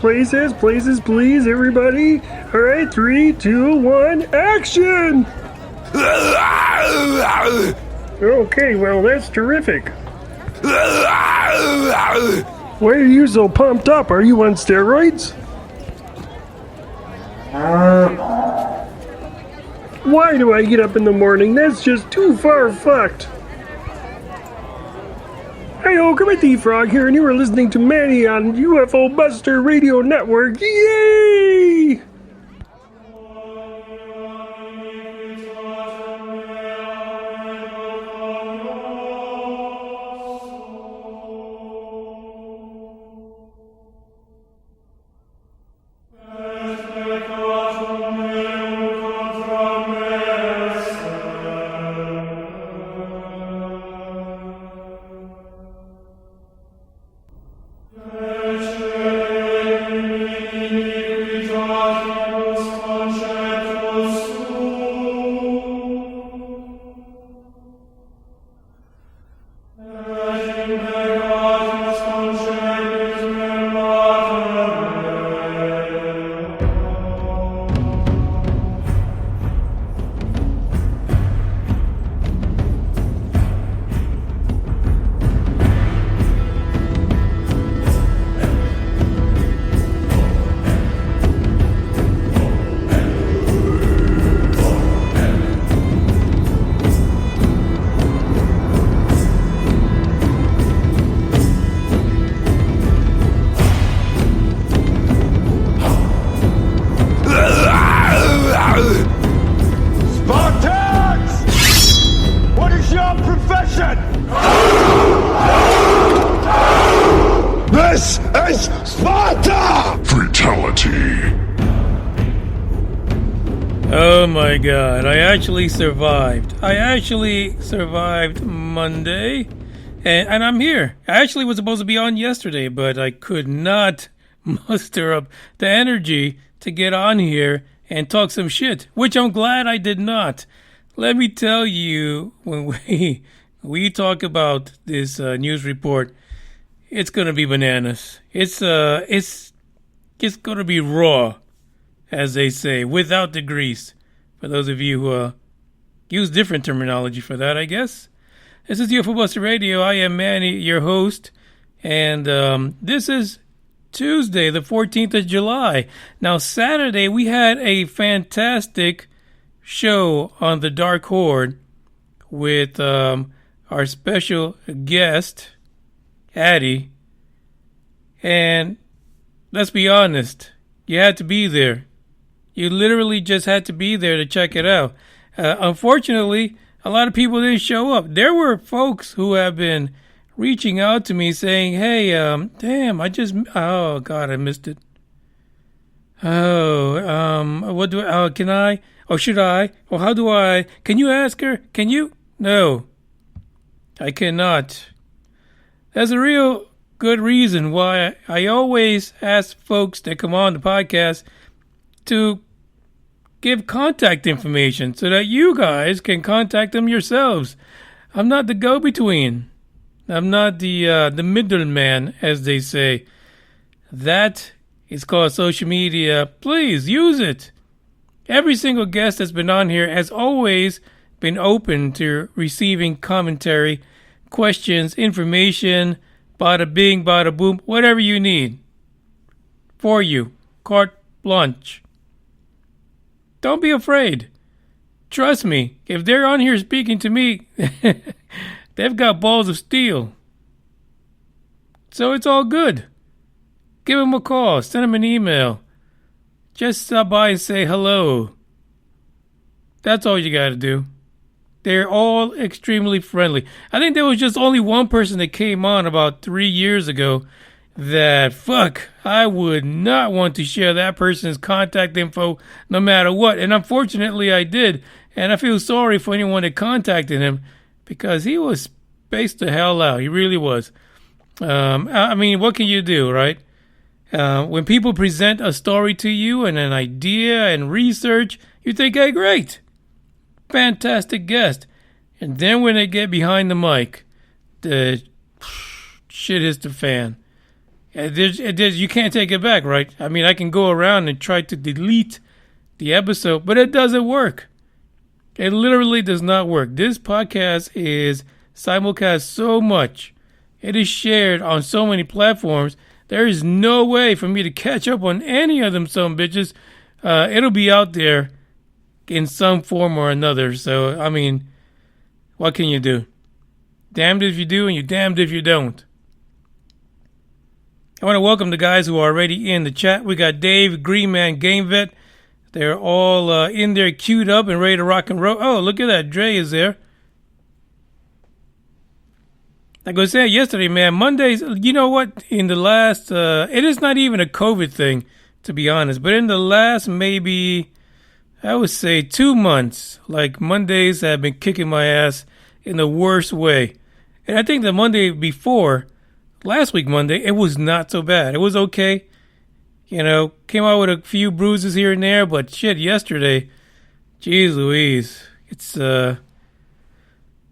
places, please, everybody. All right, 3, 2, 1, action! Okay, well, that's terrific. Why are you so pumped up? Are you on steroids? Why do I get up in the morning? That's just too far fucked. Hey, Kermit the Frog here, and you are listening to Manny on UFO Buster Radio Network. Yay! This is Sparta! Fatality. Oh my god, I actually survived. Monday, and I'm here. I actually was supposed to be on yesterday, but I could not muster up the energy to get on here and talk some shit, which I'm glad I did not. Let me tell you, when we talk about this news report, it's gonna be bananas. It's gonna be raw, as they say, without the grease. For those of you who use different terminology for that, I guess. This is UFO Buster Radio. I am Manny, your host, and this is Tuesday, the 14th of July. Now, Saturday, we had a fantastic show on the Dark Horde with our special guest, Addie. And let's be honest, you had to be there. You literally just had to be there to check it out. Unfortunately, a lot of people didn't show up. There were folks who have been reaching out to me saying, hey, damn, oh, God, I missed it. What do I, can I, or should I, or how do I, can you ask her? Can you? No, I cannot. There's a real good reason why I always ask folks that come on the podcast to give contact information so that you guys can contact them yourselves. I'm not the go-between. I'm not the middleman, as they say. That is called social media. Please use it. Every single guest that's been on here has always been open to receiving commentary, questions, information, bada bing, bada boom, whatever you need. For you. Carte blanche. Don't be afraid. Trust me, if they're on here speaking to me, they've got balls of steel. So it's all good. Give them a call. Send them an email. Just stop by and say hello. That's all you got to do. They're all extremely friendly. I think there was just only one person that came on about 3 years ago that, I would not want to share that person's contact info no matter what. And unfortunately, I did. And I feel sorry for anyone that contacted him because he was spaced the hell out. He really was. I mean, what can you do, right? When people present a story to you and an idea and research, you think, hey, great. Fantastic guest. And then when they get behind the mic, the shit hits the fan. You can't take it back, right? I mean, I can go around and try to delete the episode, but it doesn't work. It literally does not work. This podcast is simulcast so much. It is shared on so many platforms. There is no way for me to catch up on any of them some bitches. It'll be out there in some form or another. So, I mean, what can you do? Damned if you do and you're damned if you don't. I want to welcome the guys who are already in the chat. We got Dave, Green Man, Game Vet. They're all in there queued up and ready to rock and roll. Oh, look at that. Dre is there. Like I was saying yesterday, man, Mondays, you know what? In the last, it is not even a COVID thing, to be honest, but in the last maybe, I would say 2 months, like Mondays have been kicking my ass in the worst way. And I think the Monday before, last week Monday, it was not so bad. It was okay. You know, came out with a few bruises here and there, but shit, yesterday, geez Louise, it's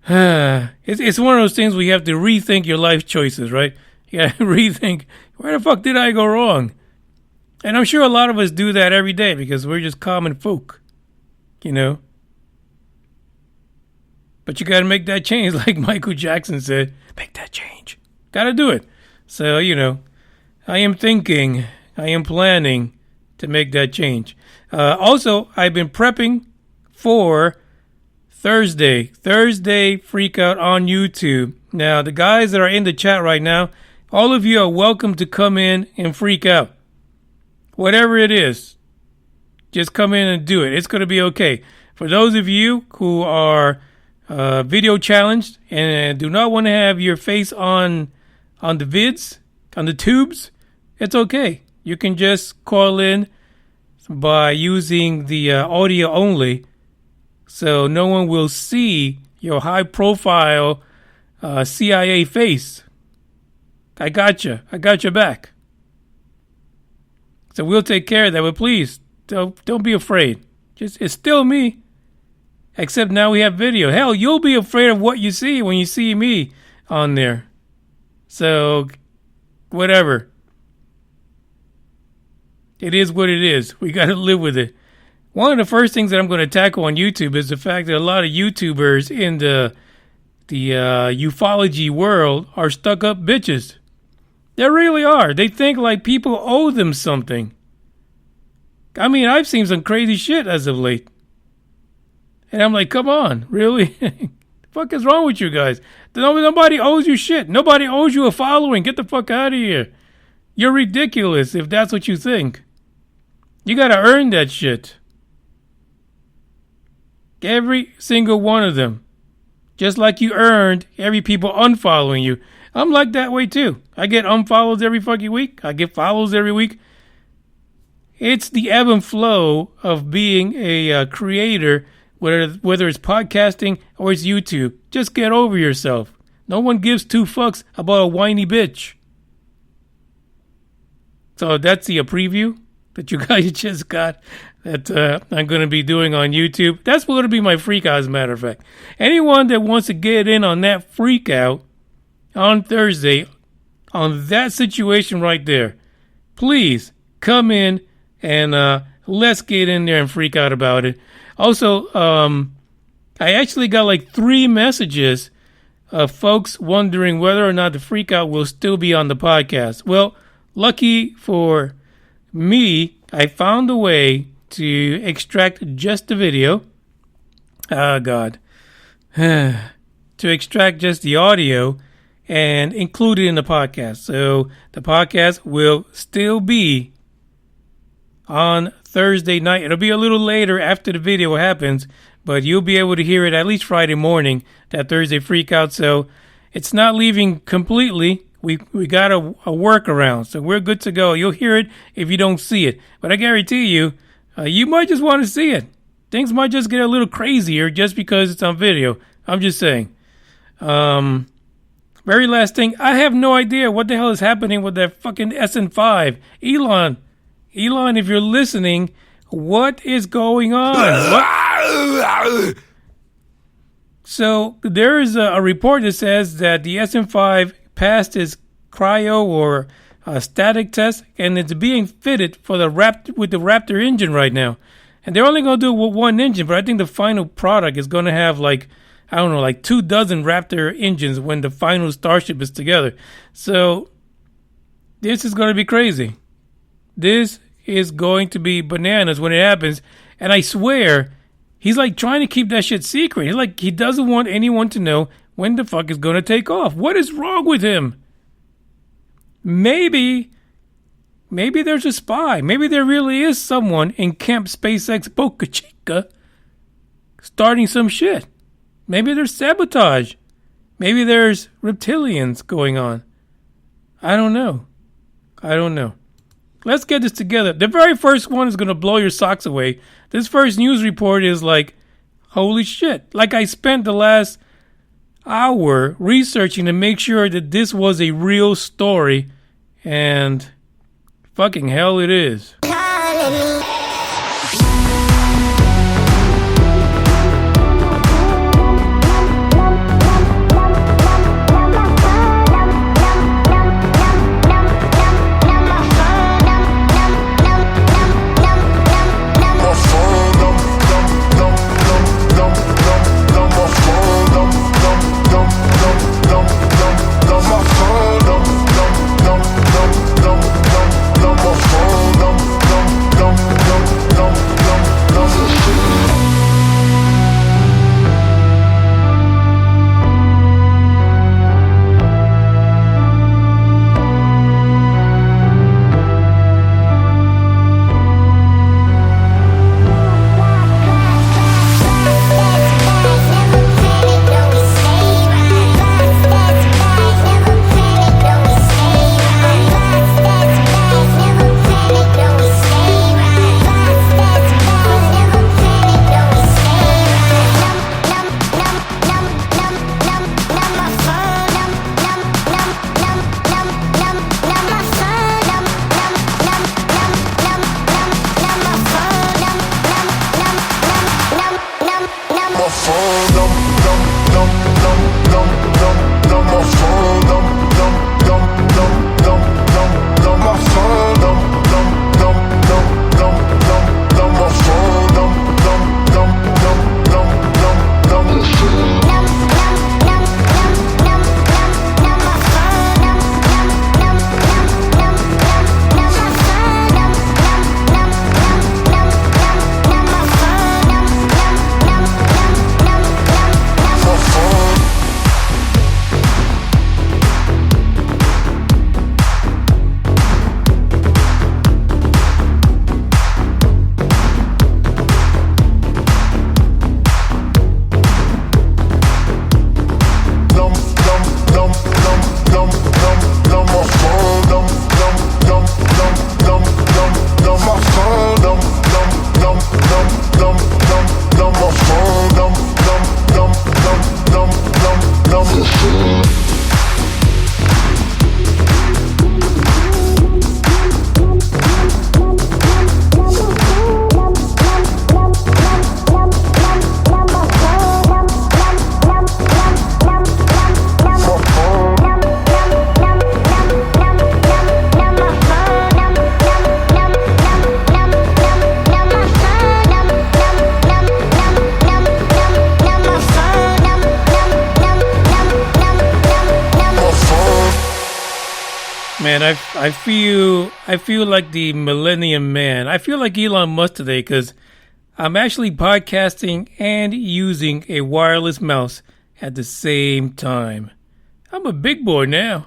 it's one of those things where you have to rethink your life choices, right? You gotta rethink, where the fuck did I go wrong? And I'm sure a lot of us do that every day because we're just common folk, you know? But you gotta make that change, like Michael Jackson said. Make that change. Gotta do it. So, you know, I am planning to make that change. Also, I've been prepping for Thursday Freak Out on YouTube. Now, the guys that are in the chat right now, all of you are welcome to come in and freak out. Whatever it is, just come in and do it. It's going to be okay. For those of you who are video challenged and do not want to have your face on the vids, on the tubes, it's okay. You can just call in by using the audio only, so no one will see your high-profile CIA face. I got you. I got your back. So we'll take care of that, but please, don't be afraid. It's still me, except now we have video. Hell, you'll be afraid of what you see when you see me on there. So, whatever. It is what it is. We got to live with it. One of the first things that I'm going to tackle on YouTube is the fact that a lot of YouTubers in the ufology world are stuck-up bitches. They really are. They think like people owe them something. I mean, I've seen some crazy shit as of late. And I'm like, come on, really? The fuck is wrong with you guys? Nobody owes you shit. Nobody owes you a following. Get the fuck out of here. You're ridiculous if that's what you think. You gotta earn that shit. Every single one of them. Just like you earned every people unfollowing you. I'm like that way too. I get unfollows every fucking week. I get follows every week. It's the ebb and flow of being a creator, whether it's podcasting or it's YouTube. Just get over yourself. No one gives two fucks about a whiny bitch. So that's the preview that you guys just got that I'm going to be doing on YouTube. That's going to be my freak out, as a matter of fact. Anyone that wants to get in on that freak out on Thursday, on that situation right there, please come in and let's get in there and freak out about it. Also, I actually got like 3 messages of folks wondering whether or not the freak out will still be on the podcast. Well, lucky for me, I found a way to extract just the video. Oh, God. To extract just the audio and include it in the podcast. So the podcast will still be on Thursday night. It'll be a little later after the video happens, but you'll be able to hear it at least Friday morning, that Thursday freak out. So it's not leaving completely. We got a workaround, so we're good to go. You'll hear it if you don't see it. But I guarantee you, you might just want to see it. Things might just get a little crazier just because it's on video. I'm just saying. Very last thing, I have no idea what the hell is happening with that fucking SN5. Elon, if you're listening, what is going on? So there is a report that says that the SN5 passed its cryo or static test, and it's being fitted for with the Raptor engine right now. And they're only going to do it with one engine, but I think the final product is going to have like 24 Raptor engines when the final Starship is together. So this is going to be crazy. This is going to be bananas when it happens. And I swear, he's like trying to keep that shit secret. He's like, he doesn't want anyone to know when the fuck is going to take off. What is wrong with him? Maybe there's a spy. Maybe there really is someone in Camp SpaceX Boca Chica starting some shit. Maybe there's sabotage. Maybe there's reptilians going on. I don't know. Let's get this together. The very first one is going to blow your socks away. This first news report is like, holy shit. Like I spent the last hour researching to make sure that this was a real story. And fucking hell it is. Man, I feel like the Millennium Man. I feel like Elon Musk today because I'm actually podcasting and using a wireless mouse at the same time. I'm a big boy now.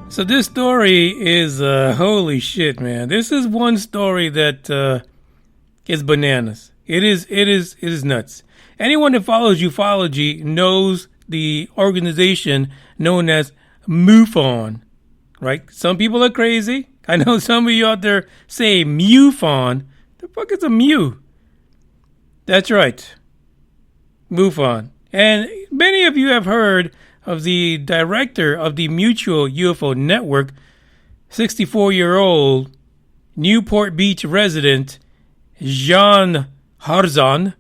So this story is holy shit, man. This is one story that is bananas. It is nuts. Anyone that follows ufology knows the organization known as MUFON, right? Some people are crazy. I know some of you out there say MUFON. fuck is a MU? That's right. MUFON. And many of you have heard of the director of the Mutual UFO Network, 64-year-old Newport Beach resident Jean Harzan.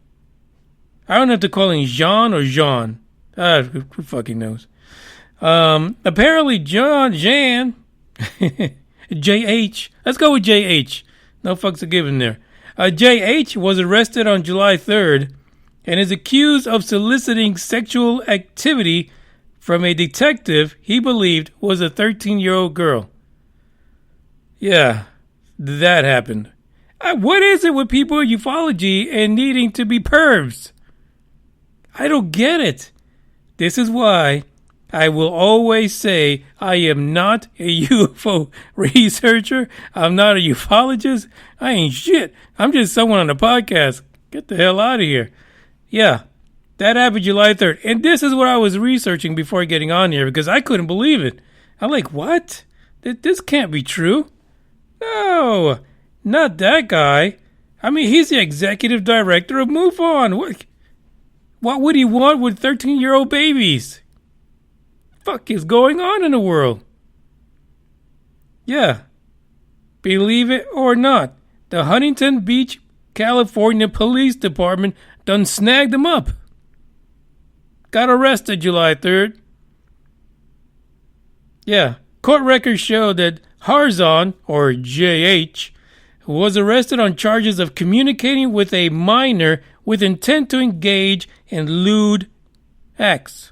I don't know if to call him Jean or Jean. Who fucking knows? Apparently Jan, JH. Let's go with JH. No fucks are given there. JH was arrested on July 3rd and is accused of soliciting sexual activity from a detective he believed was a 13-year-old girl. Yeah, that happened. What is it with people in ufology and needing to be pervs? I don't get it. This is why I will always say I am not a UFO researcher. I'm not a ufologist. I ain't shit. I'm just someone on the podcast. Get the hell out of here. Yeah, that happened July 3rd. And this is what I was researching before getting on here because I couldn't believe it. I'm like, what? This can't be true. No, not that guy. I mean, he's the executive director of MUFON. What would he want with 13-year-old babies? Fuck is going on in the world? Yeah. Believe it or not, the Huntington Beach, California Police Department done snagged him up. Got arrested July 3rd. Yeah. Court records show that Harzan, or JH, was arrested on charges of communicating with a minor with intent to engage in lewd acts.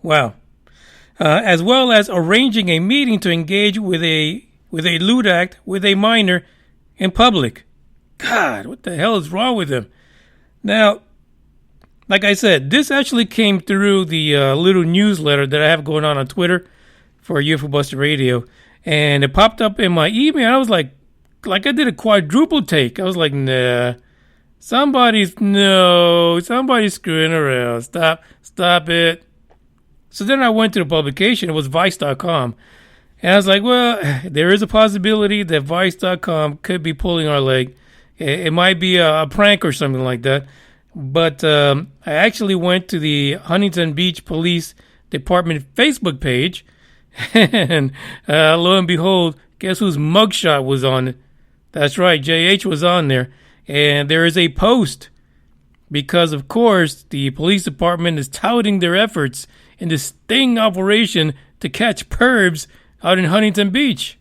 Wow. As well as arranging a meeting to engage with a lewd act with a minor in public. God, what the hell is wrong with him? Now, like I said, this actually came through the little newsletter that I have going on Twitter for UFO Buster Radio. And it popped up in my email. I was like I did a quadruple take. I was like, nah. Somebody's screwing around. Stop it. So then I went to the publication. It was Vice.com. And I was like, well, there is a possibility that Vice.com could be pulling our leg. It might be a prank or something like that. But I actually went to the Huntington Beach Police Department Facebook page. And lo and behold, guess whose mugshot was on it? That's right, JH was on there. And there is a post because, of course, the police department is touting their efforts in this sting operation to catch pervs out in Huntington Beach.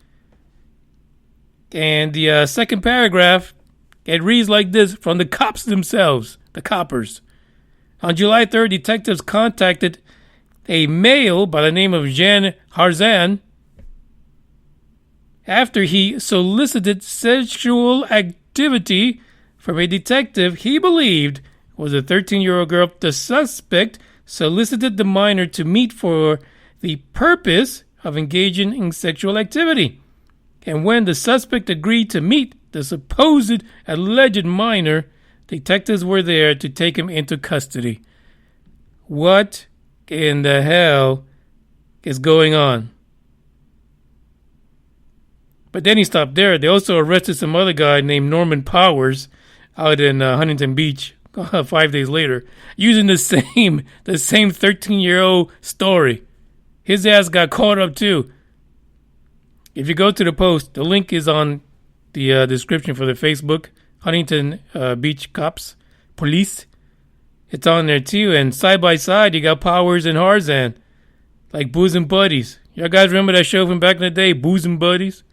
And the second paragraph, it reads like this from the cops themselves, the coppers. On July 3rd, detectives contacted a male by the name of Jean Harzan after he solicited sexual activity from a detective he believed was a 13-year-old girl. The suspect solicited the minor to meet for the purpose of engaging in sexual activity. And when the suspect agreed to meet the supposed alleged minor, detectives were there to take him into custody. What in the hell is going on? But then he stopped there. They also arrested some other guy named Norman Powers out in Huntington Beach 5 days later, using the same 13-year-old story. His ass got caught up too. If you go to the post, the link is on the description for the Facebook, Huntington Beach Cops, Police. It's on there too, and side by side, you got Powers and Harzan, like bosom buddies. Y'all guys remember that show from back in the day, Bosom Buddies?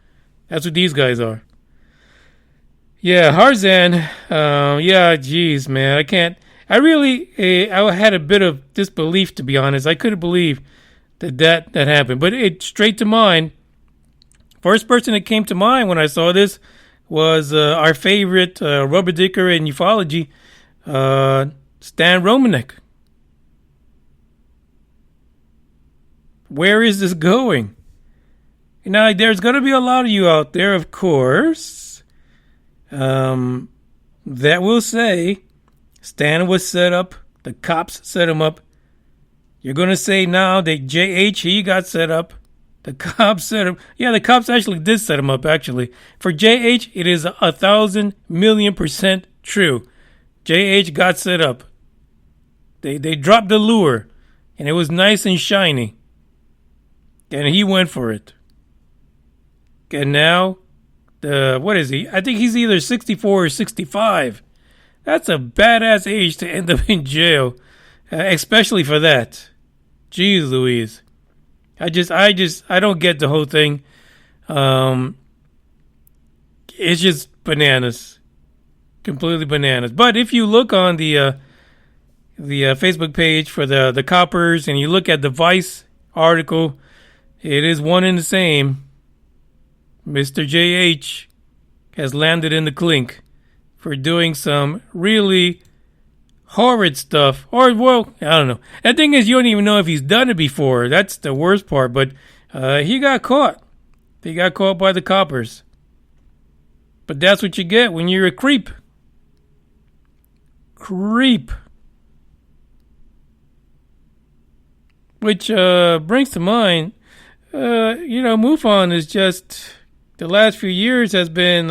That's what these guys are. Yeah, Harzan, geez, man, I had a bit of disbelief, to be honest. I couldn't believe that happened, but it straight to mind. First person that came to mind when I saw this was our favorite rubber dicker in ufology, Stan Romanek. Where is this going? Now, there's going to be a lot of you out there, of course, that will say Stan was set up, the cops set him up. You're going to say now that JH, he got set up. The cops set him. Yeah, the cops actually did set him up, actually. For JH, it is 1,000,000,000% true. JH got set up. They dropped the lure, and it was nice and shiny. And he went for it. And now, what is he? I think he's either 64 or 65. That's a badass age to end up in jail, especially for that. Jeez Louise. I don't get the whole thing. It's just bananas. Completely bananas. But if you look on the Facebook page for the coppers and you look at the Vice article, it is one and the same. Mr. JH has landed in the clink for doing some really horrid stuff. Or, well, I don't know. The thing is, you don't even know if he's done it before. That's the worst part. But he got caught. He got caught by the coppers. But that's what you get when you're a creep. Creep. Which brings to mind, MUFON is just, the last few years has been,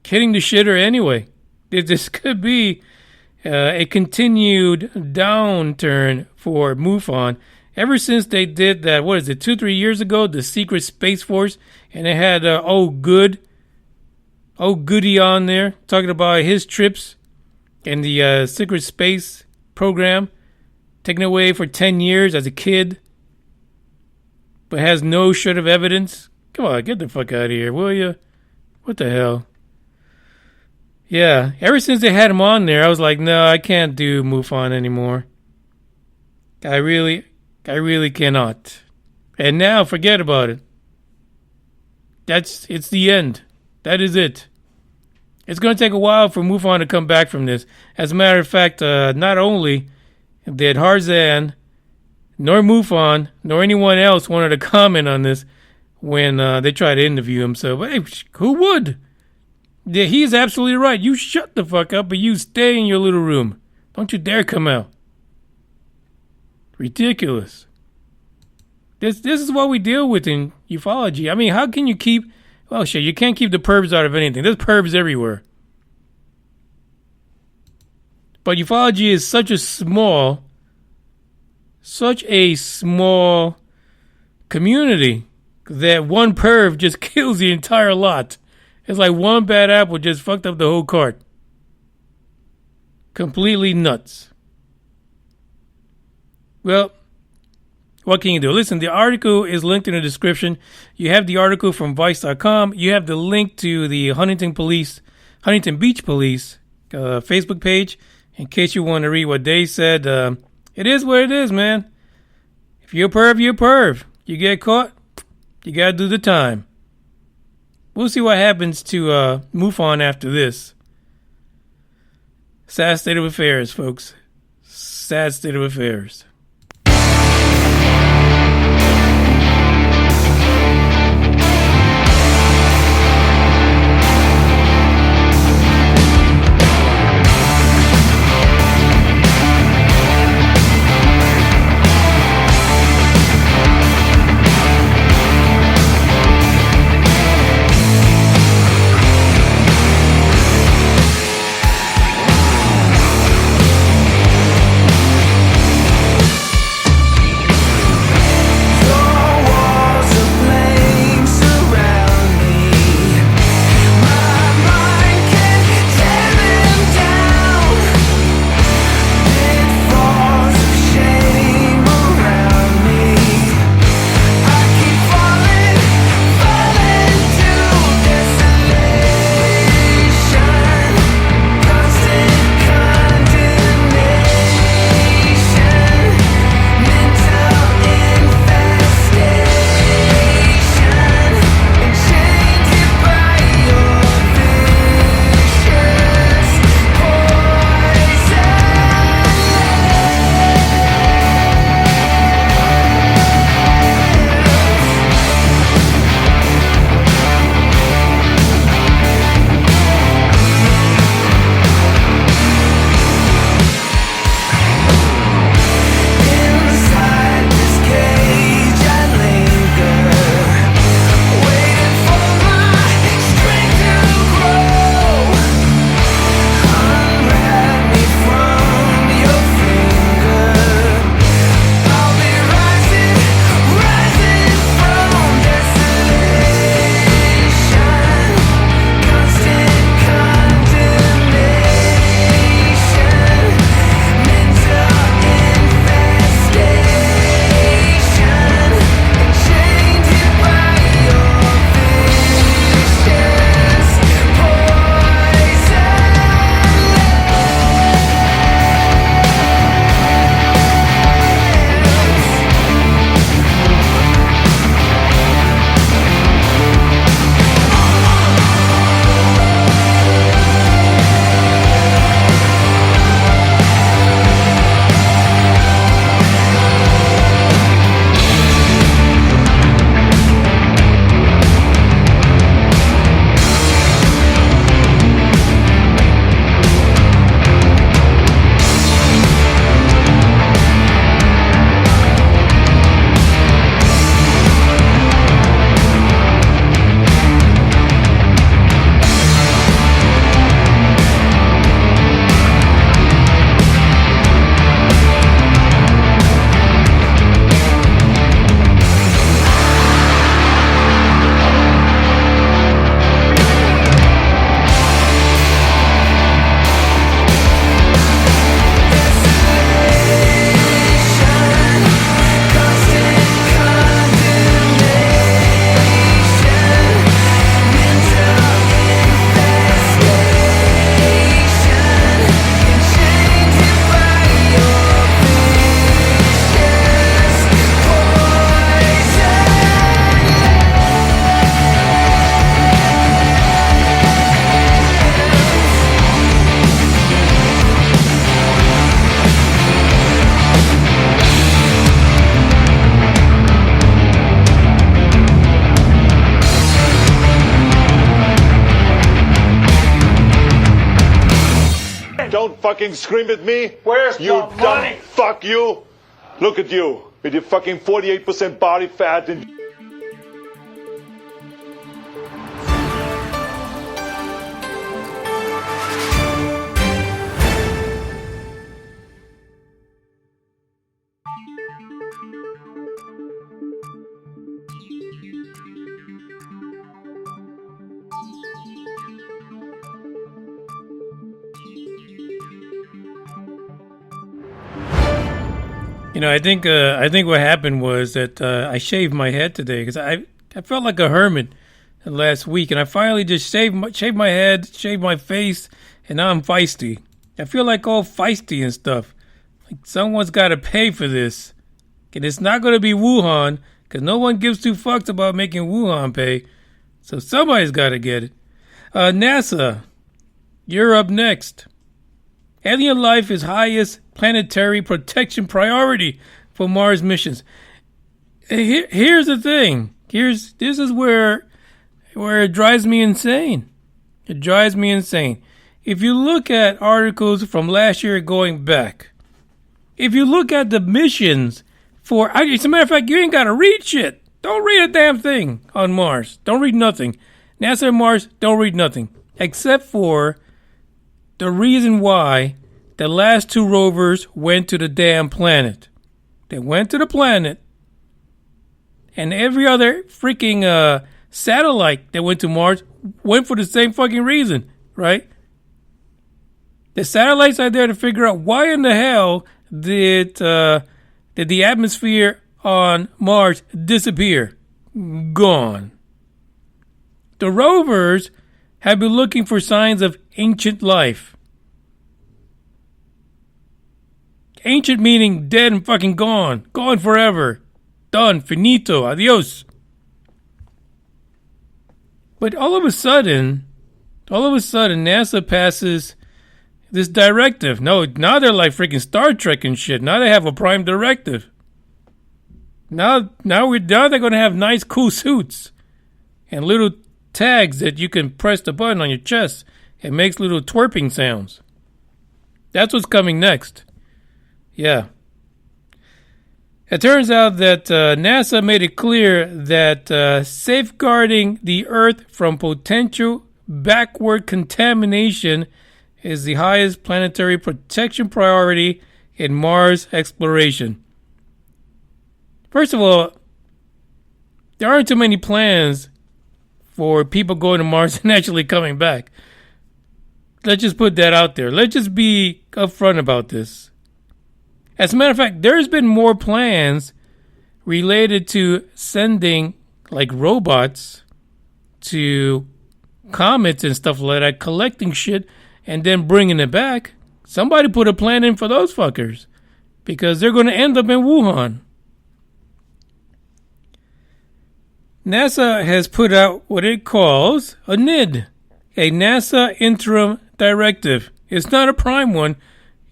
hitting the shitter anyway. This could be a continued downturn for MUFON. Ever since they did that, 2-3 years ago, the Secret Space Force, and they had Goody on there, talking about his trips and the Secret Space program, taken away for 10 years as a kid, but has no shred of evidence. Come on, get the fuck out of here, will you? What the hell? Yeah, ever since they had him on there, I was like, no, I can't do MUFON anymore. I really cannot. And now, forget about it. It's the end. That is it. It's going to take a while for MUFON to come back from this. As a matter of fact, not only did Harzan, nor MUFON, nor anyone else wanted to comment on this when they tried to interview him. So, hey, who would? Yeah, he's absolutely right. You shut the fuck up, but you stay in your little room. Don't you dare come out. Ridiculous. This is what we deal with in ufology. I mean, how can you keep... Well, shit, you can't keep the pervs out of anything. There's pervs everywhere. But ufology is such a small community that one perv just kills the entire lot. It's like one bad apple just fucked up the whole cart. Completely nuts. Well, what can you do? Listen, the article is linked in the description. You have the article from Vice.com. You have the link to the Huntington Beach Police Facebook page in case you want to read what they said. It is what it is, man. If you're a perv, you're a perv. You get caught, you got to do the time. We'll see what happens to MUFON after this. Sad state of affairs, folks. Sad state of affairs. fucking scream at me? Where's you the dumb money? fuck you? Look at you with your fucking 48% body fat and. I think what happened was that I shaved my head today because I felt like a hermit last week, and I finally just shaved my head, shaved my face, and now I'm feisty. I feel like all feisty and stuff. Like someone's got to pay for this, and it's not going to be Wuhan because no one gives two fucks about making Wuhan pay. So somebody's got to get it. NASA, you're up next. Alien life is highest planetary protection priority for Mars missions. Here's the thing. This is where it drives me insane. It drives me insane. If you look at articles from last year going back, if you look at the missions as a matter of fact, you ain't got to read shit. Don't read a damn thing on Mars. Don't read nothing. NASA and Mars, don't read nothing. Except for the reason why the last two rovers went to the damn planet. They went to the planet, and every other freaking satellite that went to Mars went for the same fucking reason, right? The satellites are there to figure out why in the hell did the atmosphere on Mars disappear? Gone. The rovers have been looking for signs of ancient life. Ancient meaning dead and fucking gone. Gone forever. Done. Finito. Adios. But all of a sudden, NASA passes this directive. No, now they're like freaking Star Trek and shit. Now they have a prime directive. Now they're going to have nice, cool suits and little tags that you can press the button on your chest. It makes little twerping sounds. That's what's coming next. Yeah. It turns out that NASA made it clear that safeguarding the Earth from potential backward contamination is the highest planetary protection priority in Mars exploration. First of all, there aren't too many plans for people going to Mars and actually coming back. Let's just put that out there. Let's just be upfront about this. As a matter of fact, there's been more plans related to sending like robots to comets and stuff like that, collecting shit and then bringing it back. Somebody put a plan in for those fuckers because they're going to end up in Wuhan. NASA has put out what it calls a NID, a NASA interim directive. It's not a prime one.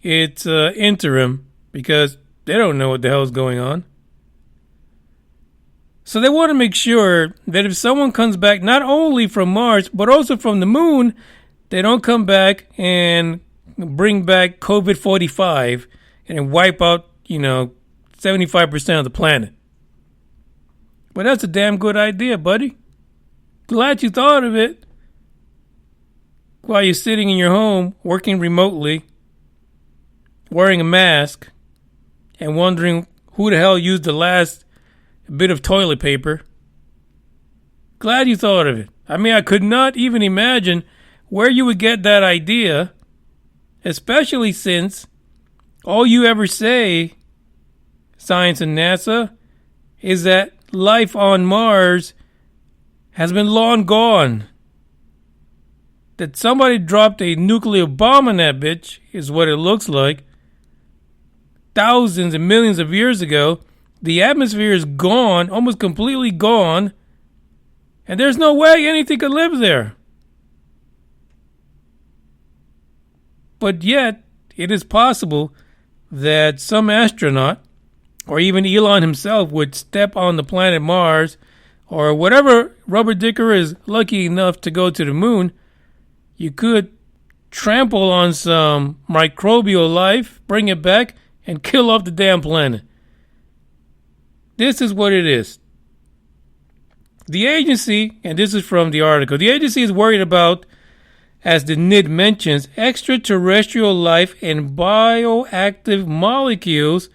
It's interim because they don't know what the hell is going on. So they want to make sure that if someone comes back not only from Mars, but also from the moon, they don't come back and bring back COVID-45 and wipe out, 75% of the planet. But that's a damn good idea, buddy. Glad you thought of it. While you're sitting in your home, working remotely, wearing a mask, and wondering who the hell used the last bit of toilet paper. Glad you thought of it. I mean, I could not even imagine where you would get that idea, especially since all you ever say, science and NASA, is that life on Mars has been long gone. That somebody dropped a nuclear bomb on that bitch is what it looks like. Thousands and millions of years ago, the atmosphere is gone, almost completely gone, and there's no way anything could live there. But yet, it is possible that some astronaut, or even Elon himself, would step on the planet Mars, or whatever rubber dicker is lucky enough to go to the moon. You could trample on some microbial life, bring it back, and kill off the damn planet. This is what it is. The agency, and this is from the article, the agency is worried about, as the NID mentions, extraterrestrial life and bioactive molecules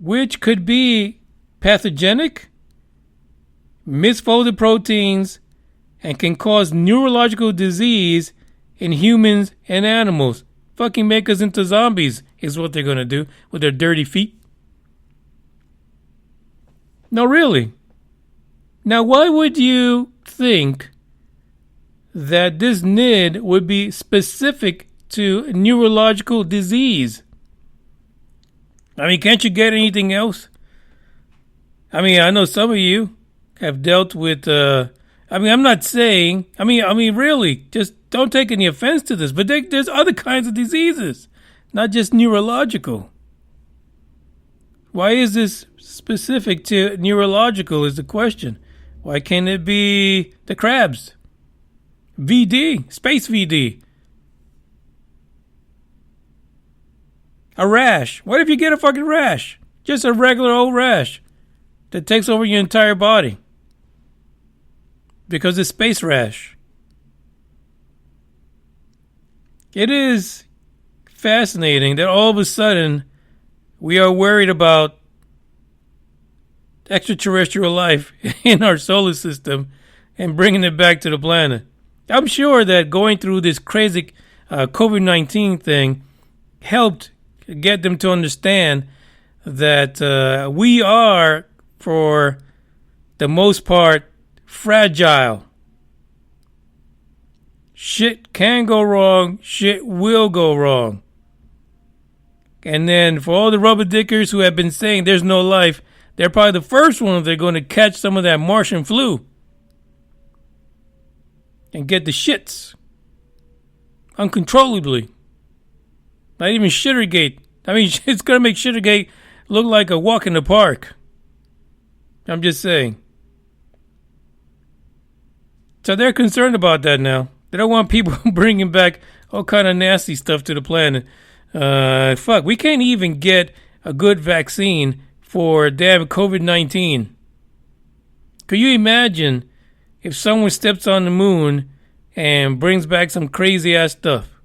which could be pathogenic, misfolded proteins, and can cause neurological disease in humans and animals. Fucking make us into zombies is what they're going to do with their dirty feet. No, really. Now, why would you think that this NID would be specific to neurological disease? I mean, can't you get anything else? I mean, I know some of you have dealt with, I'm not saying, really, just don't take any offense to this, but there's other kinds of diseases, not just neurological. Why is this specific to neurological is the question. Why can't it be the crabs? VD, space VD. A rash. What if you get a fucking rash? Just a regular old rash that takes over your entire body. Because it's space rash. It is fascinating that all of a sudden we are worried about extraterrestrial life in our solar system and bringing it back to the planet. I'm sure that going through this crazy COVID-19 thing helped get them to understand that we are, for the most part, fragile. Shit can go wrong. Shit will go wrong. And then for all the rubber dickers who have been saying there's no life, they're probably the first ones that are going to catch some of that Martian flu and get the shits uncontrollably. Not even Shittergate. I mean, it's going to make Shittergate look like a walk in the park. I'm just saying. So they're concerned about that now. They don't want people bringing back all kind of nasty stuff to the planet. Fuck, we can't even get a good vaccine for damn COVID-19. Could you imagine if someone steps on the moon and brings back some crazy ass stuff?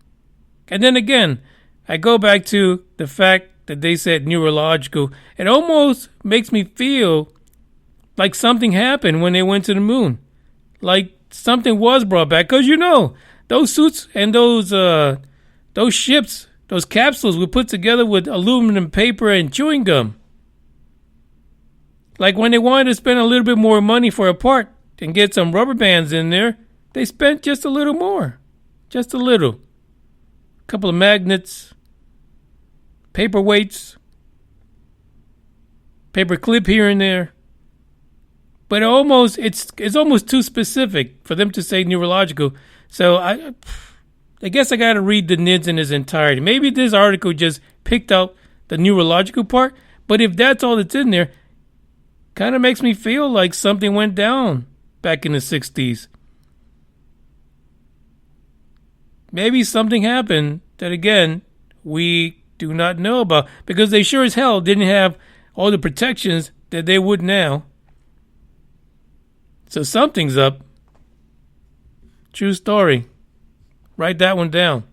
And then again, I go back to the fact that they said neurological. It almost makes me feel like something happened when they went to the moon. Like something was brought back. Because you know, those suits and those ships, those capsules were put together with aluminum paper and chewing gum. Like when they wanted to spend a little bit more money for a part and get some rubber bands in there, they spent just a little more. Just a little. A couple of magnets, paperweights, paper clip here and there. But it's almost too specific for them to say neurological. So I guess I got to read the NIDS in its entirety. Maybe this article just picked out the neurological part. But if that's all that's in there, kind of makes me feel like something went down back in the 60s. Maybe something happened that, again, we do not know about. Because they sure as hell didn't have all the protections that they would now. So something's up. True story. Write that one down.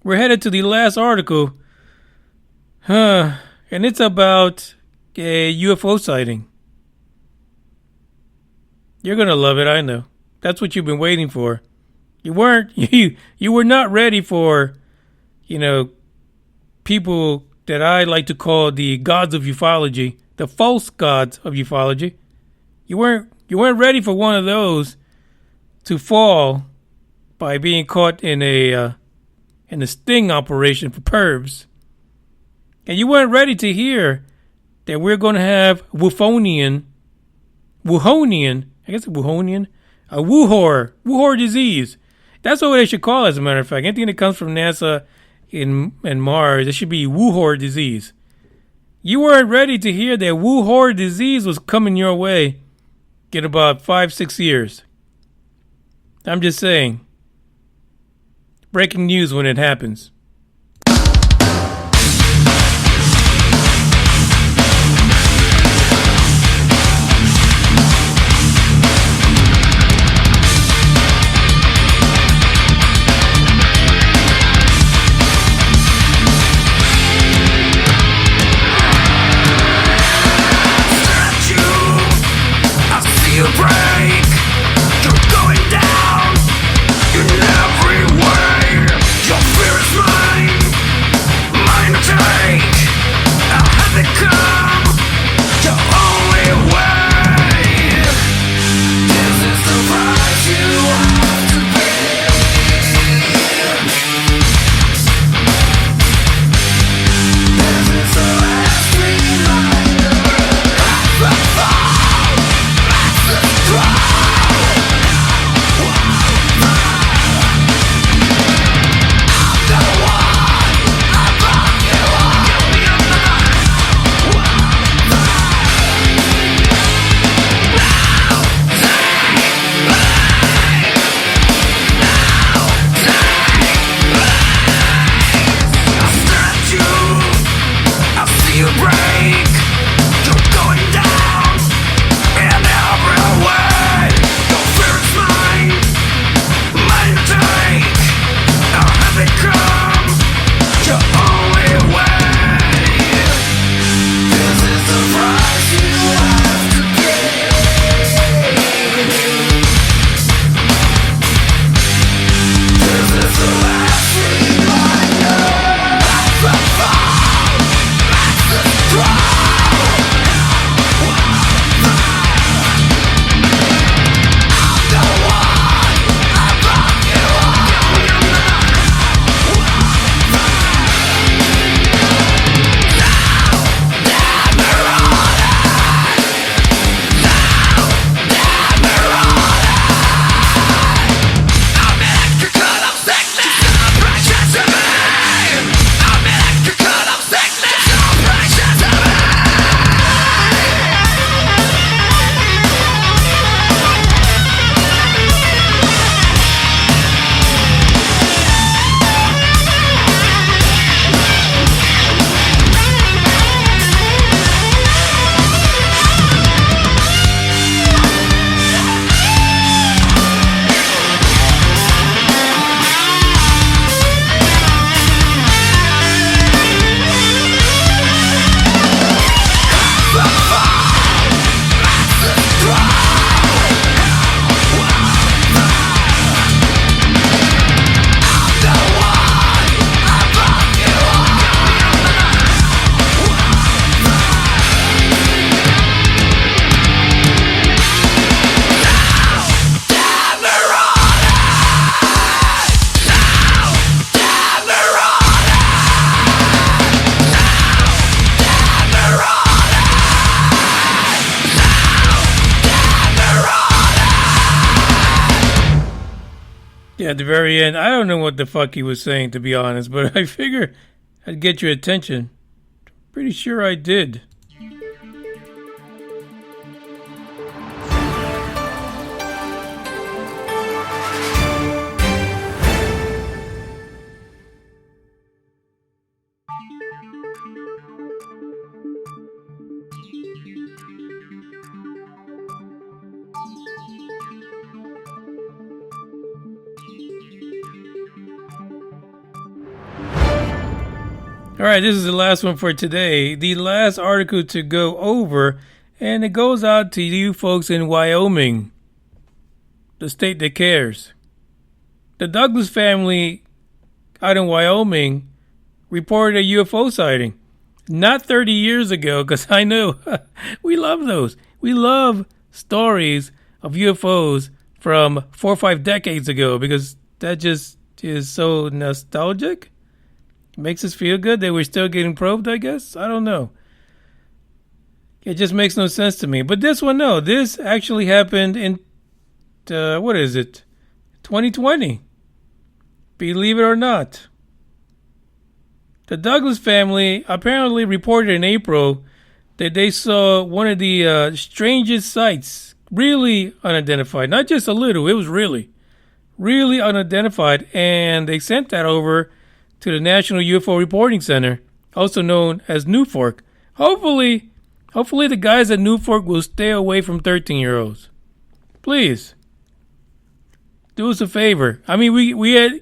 We're headed to the last article. And it's about a UFO sighting. You're going to love it, I know. That's what you've been waiting for. You were not ready for, people that I like to call the gods of ufology, the false gods of ufology. You weren't ready for one of those to fall by being caught in a sting operation for pervs. And you weren't ready to hear that we're going to have a Wuhonian, a Wuhor disease. That's what they should call it, as a matter of fact. Anything that comes from NASA and Mars, it should be Wuhor disease. You weren't ready to hear that Wuhor disease was coming your way in about 5-6 years. I'm just saying. Breaking news when it happens. At the very end, I don't know what the fuck he was saying, to be honest, but I figure I'd get your attention. Pretty sure I did. All right, this is the last one for today. The last article to go over, and it goes out to you folks in Wyoming, the state that cares. The Douglas family out in Wyoming reported a UFO sighting. Not 30 years ago, because I know we love those. We love stories of UFOs from 4 or 5 decades ago, because that just is so nostalgic. Makes us feel good that we're still getting probed, I guess. I don't know. It just makes no sense to me. But this one, no. This actually happened in, 2020. Believe it or not. The Douglas family apparently reported in April that they saw one of the strangest sights, really unidentified. Not just a little, it was really really unidentified, and they sent that over to the National UFO Reporting Center, also known as NUFORC. Hopefully the guys at NUFORC will stay away from 13-year-olds. Please. Do us a favor. I mean, we had,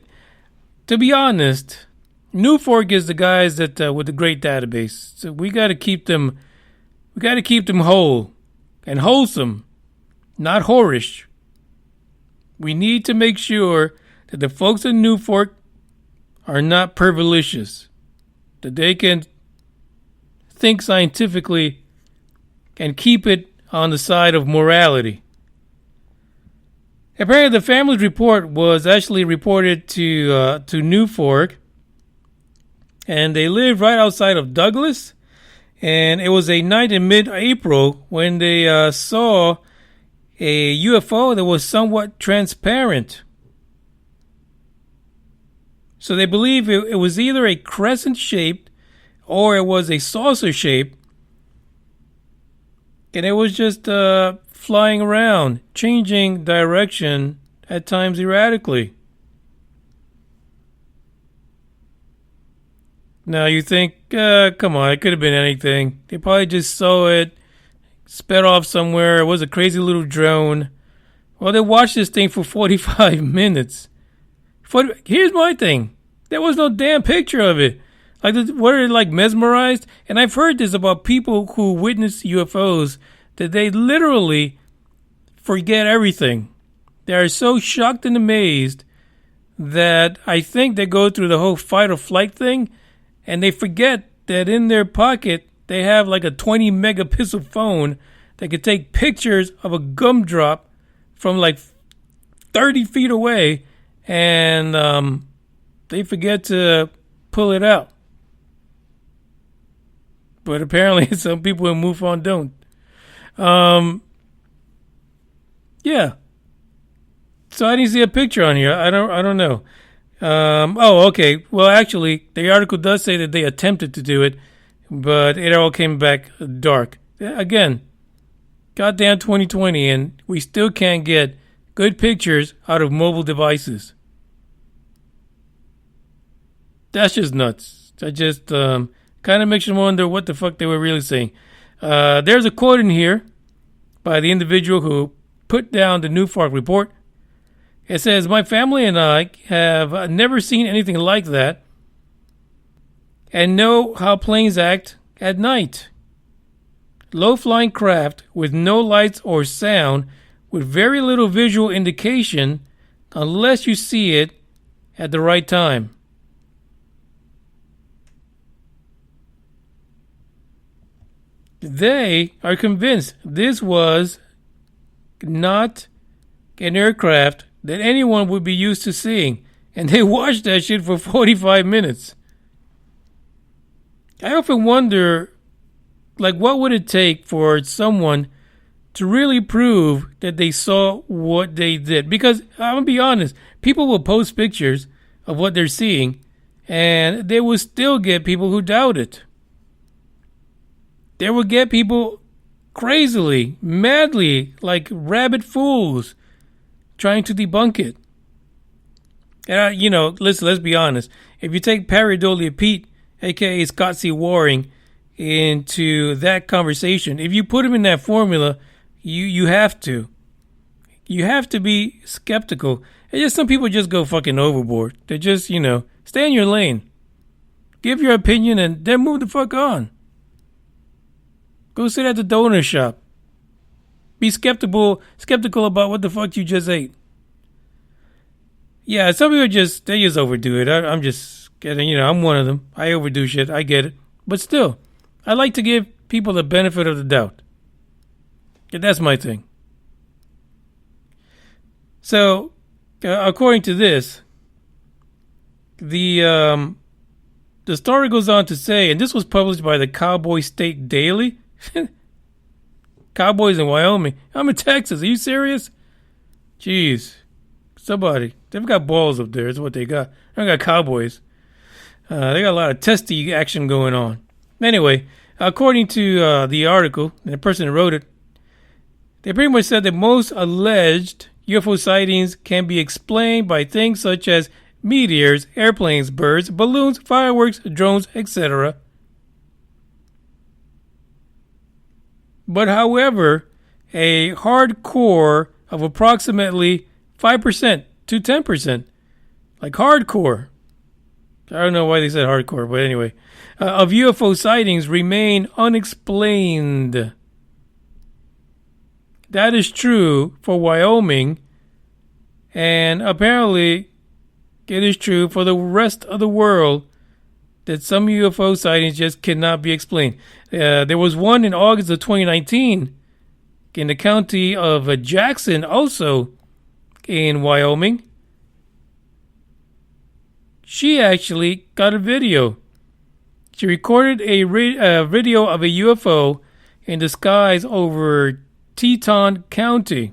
to be honest, NUFORC is the guys that with the great database. So we got to keep them. We got to keep them whole and wholesome, not whorish. We need to make sure that the folks in NUFORC are not pervilicious, that they can think scientifically and keep it on the side of morality. Apparently, the family's report was actually reported to NUFORC, and they lived right outside of Douglas. And it was a night in mid-April when they saw a UFO that was somewhat transparent. So they believe it was either a crescent-shaped or it was a saucer-shaped. And it was just flying around, changing direction at times erratically. Now you think, come on, it could have been anything. They probably just saw it, sped off somewhere. It was a crazy little drone. Well, they watched this thing for 45 minutes. Here's my thing. There was no damn picture of it. Like, were they like mesmerized? And I've heard this about people who witness UFOs, that they literally forget everything. They are so shocked and amazed that I think they go through the whole fight or flight thing, and they forget that in their pocket they have like a 20 megapixel phone that could take pictures of a gumdrop from like 30 feet away, and they forget to pull it out. But apparently some people in MUFON don't. Yeah. So I didn't see a picture on here. I don't know. Oh, okay. Well, actually, the article does say that they attempted to do it, but it all came back dark. Again, goddamn 2020, and we still can't get good pictures out of mobile devices. That's just nuts. That just kind of makes you wonder what the fuck they were really saying. There's a quote in here by the individual who put down the NUFORC report. It says, "My family and I have never seen anything like that and know how planes act at night. Low-flying craft with no lights or sound with very little visual indication unless you see it at the right time." They are convinced this was not an aircraft that anyone would be used to seeing, and they watched that shit for 45 minutes. I often wonder, like, what would it take for someone to really prove that they saw what they did? Because I'm gonna be honest, people will post pictures of what they're seeing, and they will still get people who doubt it. They will get people crazily, madly, like rabid fools, trying to debunk it. And, let's be honest. If you take Pareidolia Pete, a.k.a. Scott C. Waring, into that conversation, if you put him in that formula, you have to. You have to be skeptical. And just some people just go fucking overboard. They just, stay in your lane. Give your opinion and then move the fuck on. Go sit at the donut shop. Be skeptical about what the fuck you just ate. Yeah, some people they just overdo it. I'm just kidding. I'm one of them. I overdo shit. I get it. But still, I like to give people the benefit of the doubt. Yeah, that's my thing. So, according to this, the story goes on to say, and this was published by the Cowboy State Daily. Cowboys in Wyoming. I'm in Texas. Are you serious? Jeez. Somebody. They've got balls up there is what they got. They got cowboys. They got a lot of testy action going on. Anyway, according to the article, and the person who wrote it, they pretty much said that most alleged UFO sightings can be explained by things such as meteors, airplanes, birds, balloons, fireworks, drones, etc. But however, a hard core of approximately 5% to 10%, like hardcore, I don't know why they said hardcore, but anyway, of UFO sightings remain unexplained. That is true for Wyoming, and apparently it is true for the rest of the world that some UFO sightings just cannot be explained. There was one in August of 2019 in the county of Jackson, also in Wyoming. She actually got a video. She recorded a video of a UFO in the skies over Teton County.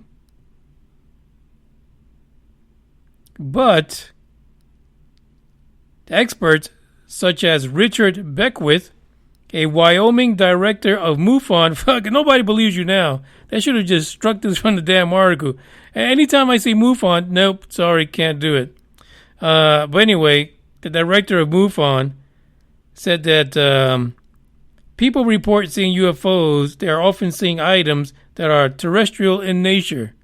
But experts such as Richard Beckwith, a Wyoming director of MUFON, fuck, nobody believes you now. They should have just struck this from the damn article. Anytime I see MUFON, nope, sorry, can't do it. But anyway, the director of MUFON said that people report seeing UFOs. They are often seeing items that are terrestrial in nature.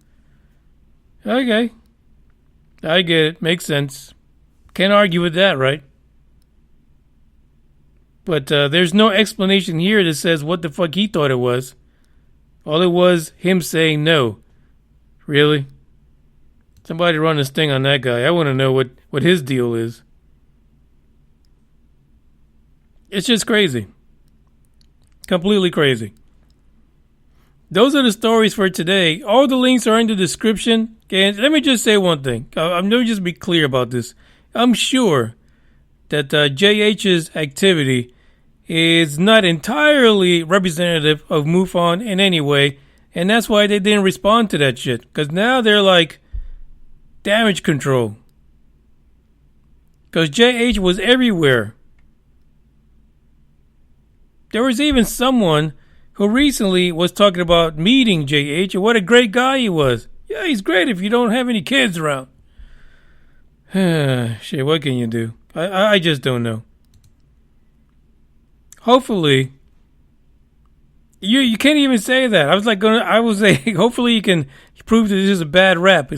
Okay. I get it. Makes sense. Can't argue with that, right? But there's no explanation here that says what the fuck he thought it was. All it was him saying no. Really? Somebody run this thing on that guy. I want to know what his deal is. It's just crazy. Completely crazy. Those are the stories for today. All the links are in the description. And let me just say one thing. Let me just be clear about this. I'm sure that JH's activity is not entirely representative of MUFON in any way. And that's why they didn't respond to that shit. Because now they're like damage control. Because JH was everywhere. There was even someone who recently was talking about meeting JH and what a great guy he was. Yeah, he's great if you don't have any kids around. Shit, what can you do? I just don't know. Hopefully, you can't even say that. I was saying, hopefully you can prove that this is a bad rap.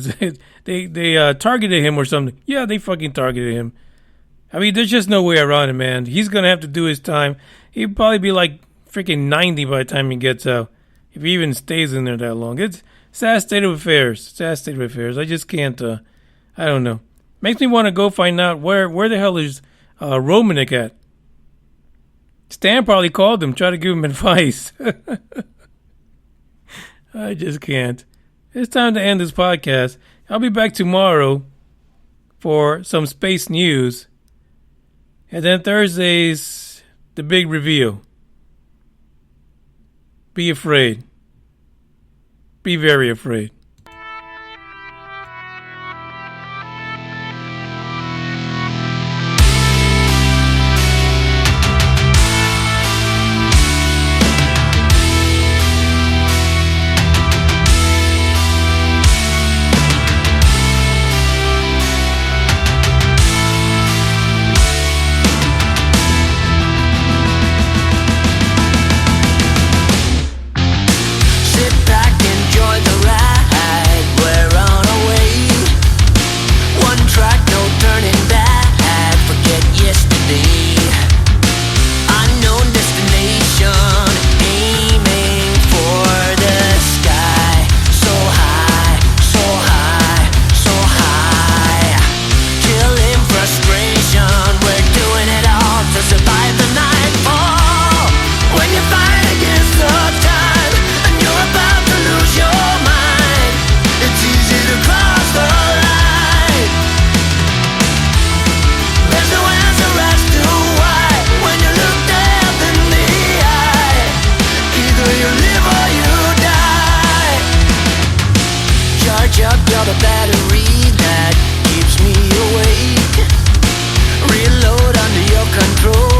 They targeted him or something. Yeah, they fucking targeted him. I mean, there's just no way around it, man. He's gonna have to do his time. He'll probably be like freaking 90 by the time he gets out, if he even stays in there that long. It's sad state of affairs. Sad state of affairs. I just can't. I don't know. Makes me want to go find out where the hell is Romanik at. Stan probably called him, try to give him advice. I just can't. It's time to end this podcast. I'll be back tomorrow for some space news. And then Thursday's the big reveal. Be afraid. Be very afraid. You're the battery that keeps me awake. Reload under your control.